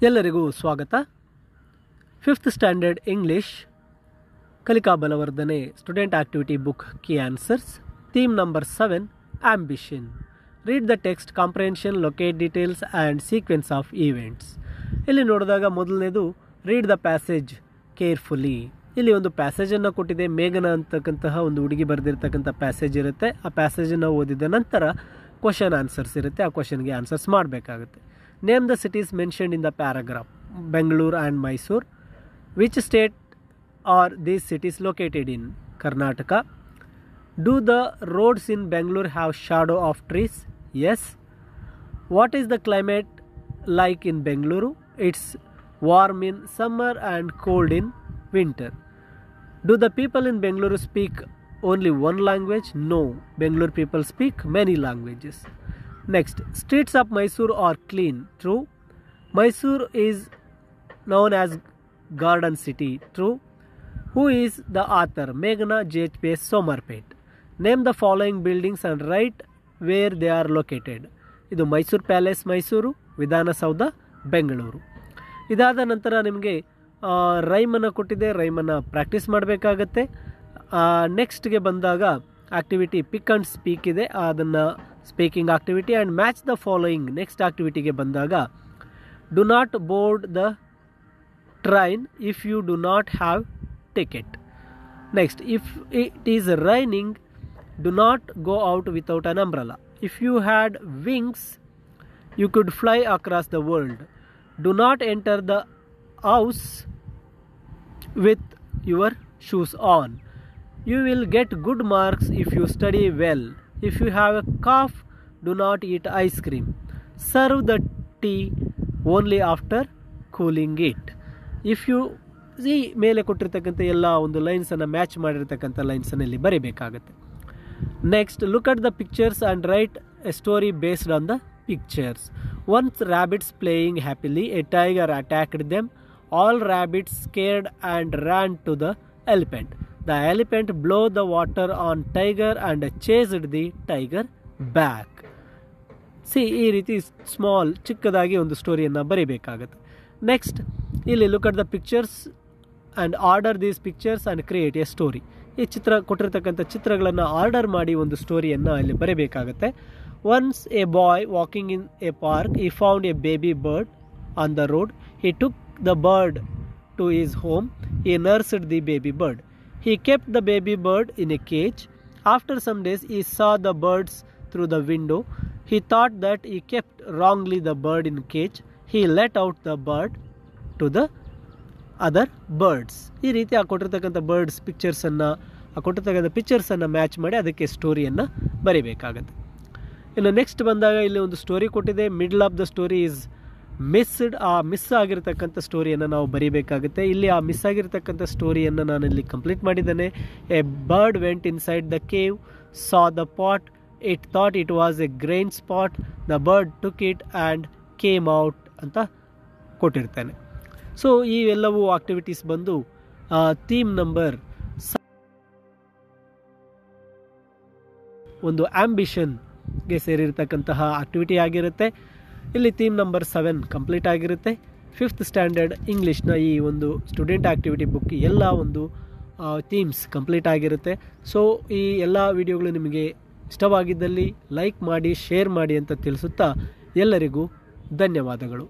ಎಲ್ಲರಿಗೂ ಸ್ವಾಗತ. 5th standard English ಕಲಿಕಾ ಬಲವರ್ಧನೆ student activity book key answers. Theme number 7 ambition. Read the text, comprehension, locate details and sequence of events. ಇಲ್ಲಿ ನೋಡಿದಾಗ ಮೊದಲನೇದು ರೀಡ್ ದ ಪ್ಯಾಸೇಜ್ ಕೇರ್ಫುಲಿ. ಇಲ್ಲಿ ಒಂದು ಪ್ಯಾಸೇಜನ್ನು ಕೊಟ್ಟಿದೆ. ಮೇಘನ ಅಂತಕ್ಕಂತಹ ಒಂದು ಹುಡುಗಿ ಬರೆದಿರ್ತಕ್ಕಂಥ ಪ್ಯಾಸೇಜ್ ಇರುತ್ತೆ. ಆ ಪ್ಯಾಸೇಜನ್ನು ಓದಿದ ನಂತರ ಕ್ವಶನ್ ಆನ್ಸರ್ಸ್ ಇರುತ್ತೆ. ಆ ಕ್ವಶನ್ಗೆ ಆನ್ಸರ್ಸ್ ಮಾಡಬೇಕಾಗುತ್ತೆ. Name the cities mentioned in the paragraph. Bengaluru and Mysuru. Which state are these cities located in? Karnataka. Do the roads in Bengaluru have shadow of trees? Yes. What is the climate like in Bengaluru? It's warm in summer and cold in winter. Do the people in Bengaluru speak only one language? No. Bengaluru people speak many languages. Next, streets of Mysore are clean. True. Mysore is known as Garden City. True. Who is the author? Meghna JHPS Somerpet. Name the following buildings and write where they are located. ಇದು Mysuru palace Mysuru, Vidhana Soudha Bengaluru. ಇದಾದ ನಂತರ ನಿಮಗೆ ರೈಮನ್ನು ಕೊಟ್ಟಿದೆ. ರೈಮನ್ನು practice ಮಾಡಬೇಕಾಗತ್ತೆ. ನೆಕ್ಸ್ಟ್ಗೆ ಬಂದಾಗ activity pick and speak ಇದೆ. ಅದನ್ನು speaking activity and match the following. Next ಆಕ್ಟಿವಿಟಿಗೆ ಬಂದಾಗ do not board the train if you do not have ticket. Next, if it is raining do not go out without an umbrella. If you had wings you could fly across the world. Do not enter the house with your shoes on. You will get good marks if you study well. If you have a cough, do not eat ice cream. Serve the tea only after cooling it. If you see ಮೇಲೆ ಕೊಟ್ಟಿರ್ತಕ್ಕಂಥ ಎಲ್ಲ ಒಂದು ಲೈನ್ಸನ್ನು match ಮಾಡಿರ್ತಕ್ಕಂಥ ಲೈನ್ಸನ್ನು ಇಲ್ಲಿ ಬರೀಬೇಕಾಗುತ್ತೆ. Next, look at the pictures and write a story based on the pictures. Once rabbits playing happily, a tiger attacked them. All rabbits scared and ran to the elephant. The elephant blew the water on tiger and chased the tiger back. C ಈ ರೀತಿ small ಚಿಕ್ಕದಾಗಿ ಒಂದು ಸ್ಟೋರಿಯನ್ನು ಬರೀಬೇಕಾಗುತ್ತೆ. Next, ಇಲ್ಲಿ look at the pictures and order these pictures and create A story. ಈ ಚಿತ್ರ ಕೊಟ್ಟಿರ್ತಕ್ಕಂಥ ಚಿತ್ರಗಳನ್ನು order ಮಾಡಿ ಒಂದು ಸ್ಟೋರಿಯನ್ನು ಇಲ್ಲಿ ಬರೀಬೇಕಾಗುತ್ತೆ. Once a boy walking in a park, he found a baby bird on the road. He took the bird to his home. He nursed the baby bird. He kept the baby bird in a cage. After some days, he saw the birds through the window. He thought that he kept wrongly the bird in cage. He let out the bird to the other birds. ಈ ರೀತಿ ಆ ಕೊಟ್ಟಿರ್ತಕ್ಕಂಥ birds ಪಿಕ್ಚರ್ಸನ್ನು match ಮಾಡಿ ಅದಕ್ಕೆ ಸ್ಟೋರಿಯನ್ನು ಬರೀಬೇಕಾಗತ್ತೆ. ಇನ್ನು next ಬಂದಾಗ ಇಲ್ಲಿ ಒಂದು ಸ್ಟೋರಿ ಕೊಟ್ಟಿದೆ. Middle of the story is missed. ಆ ಮಿಸ್ ಆಗಿರ್ತಕ್ಕಂಥ ಸ್ಟೋರಿಯನ್ನು ನಾವು ಬರೀಬೇಕಾಗುತ್ತೆ. ಇಲ್ಲಿ ಆ ಮಿಸ್ ಆಗಿರ್ತಕ್ಕಂಥ ಸ್ಟೋರಿಯನ್ನು ನಾನು ಇಲ್ಲಿ ಕಂಪ್ಲೀಟ್ ಮಾಡಿದ್ದೇನೆ. A bird went inside the cave, saw the pot, it thought it was A grain spot, the bird took it and came out ಅಂತ ಕೊಟ್ಟಿರ್ತೇನೆ. ಸೊ ಈ ಎಲ್ಲವೂ ಆಕ್ಟಿವಿಟೀಸ್ ಬಂದು ಥೀಮ್ ನಂಬರ್ ಒಂದು ಆಂಬಿಷನ್ಗೆ ಸೇರಿರ್ತಕ್ಕಂತಹ ಆಕ್ಟಿವಿಟಿ ಆಗಿರುತ್ತೆ. ಇಲ್ಲಿ ಥೀಮ್ ನಂಬರ್ 7 ಕಂಪ್ಲೀಟ್ ಆಗಿರುತ್ತೆ. 5th standard ಇಂಗ್ಲೀಷ್ನ ಈ ಒಂದು ಸ್ಟೂಡೆಂಟ್ ಆಕ್ಟಿವಿಟಿ ಬುಕ್ ಎಲ್ಲ ಒಂದು ಥೀಮ್ಸ್ ಕಂಪ್ಲೀಟ್ ಆಗಿರುತ್ತೆ. ಸೊ ಈ ಎಲ್ಲ ವಿಡಿಯೋಗಳು ನಿಮಗೆ ಇಷ್ಟವಾಗಿದ್ದಲ್ಲಿ ಲೈಕ್ ಮಾಡಿ, ಶೇರ್ ಮಾಡಿ ಅಂತ ತಿಳಿಸುತ್ತಾ ಎಲ್ಲರಿಗೂ ಧನ್ಯವಾದಗಳು.